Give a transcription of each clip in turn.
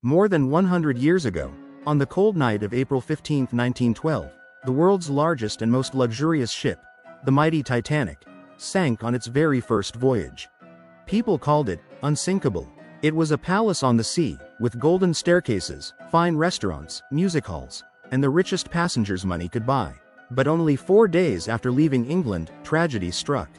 More than 100 years ago, on the cold night of April 15, 1912, the world's largest and most luxurious ship, the mighty Titanic, sank on its very first voyage. People called it unsinkable. It was a palace on the sea, with golden staircases, fine restaurants, music halls, and the richest passengers money could buy. But only 4 days after leaving England, tragedy struck.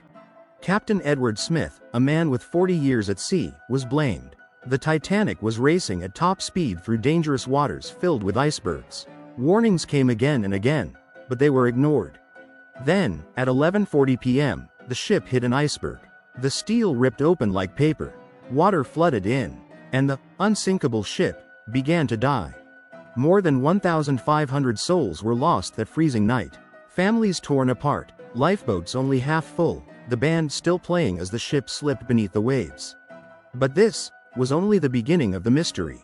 Captain Edward Smith, a man with 40 years at sea, was blamed. The Titanic was racing at top speed through dangerous waters filled with icebergs. Warnings came again and again, but they were ignored. Then, at 11:40 p.m., the ship hit an iceberg. The steel ripped open like paper. Water flooded in, and the unsinkable ship began to die. More than 1,500 souls were lost that freezing night. Families torn apart, lifeboats only half full, the band still playing as the ship slipped beneath the waves. But this was only the beginning of the mystery.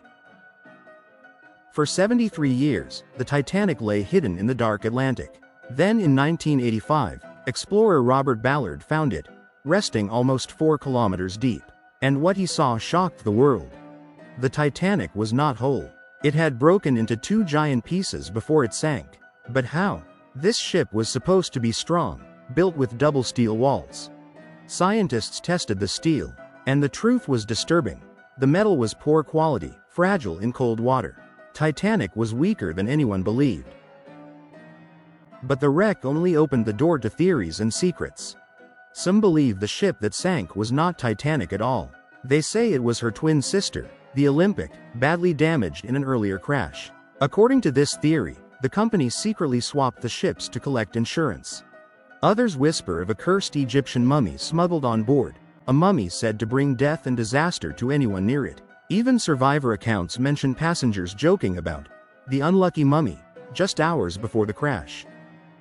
For 73 years, the Titanic lay hidden in the dark Atlantic. Then in 1985, explorer Robert Ballard found it, resting almost 4 kilometers deep. And what he saw shocked the world. The Titanic was not whole. It had broken into 2 giant pieces before it sank. But how? This ship was supposed to be strong, built with double steel walls. Scientists tested the steel, and the truth was disturbing. The metal was poor quality, fragile in cold water. Titanic was weaker than anyone believed. But the wreck only opened the door to theories and secrets. Some believe the ship that sank was not Titanic at all. They say it was her twin sister, the Olympic, badly damaged in an earlier crash. According to this theory, the company secretly swapped the ships to collect insurance. Others whisper of a cursed Egyptian mummy smuggled on board, a mummy said to bring death and disaster to anyone near it. Even survivor accounts mention passengers joking about the unlucky mummy just hours before the crash.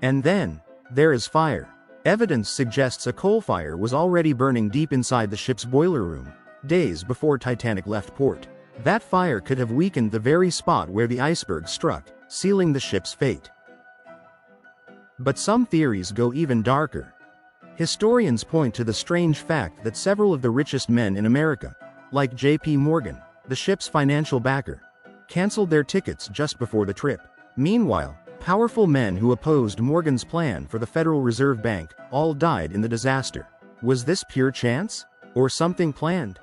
And then, there is fire. Evidence suggests a coal fire was already burning deep inside the ship's boiler room, days before Titanic left port. That fire could have weakened the very spot where the iceberg struck, sealing the ship's fate. But some theories go even darker. Historians point to the strange fact that several of the richest men in America, like J.P. Morgan, the ship's financial backer, canceled their tickets just before the trip. Meanwhile, powerful men who opposed Morgan's plan for the Federal Reserve Bank all died in the disaster. Was this pure chance? Or something planned?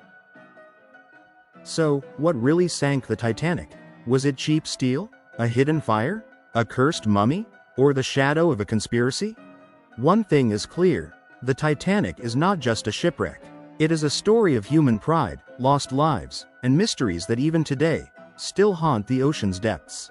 So, what really sank the Titanic? Was it cheap steel? A hidden fire? A cursed mummy? Or the shadow of a conspiracy? One thing is clear. The Titanic is not just a shipwreck. It is a story of human pride, lost lives, and mysteries that even today still haunt the ocean's depths.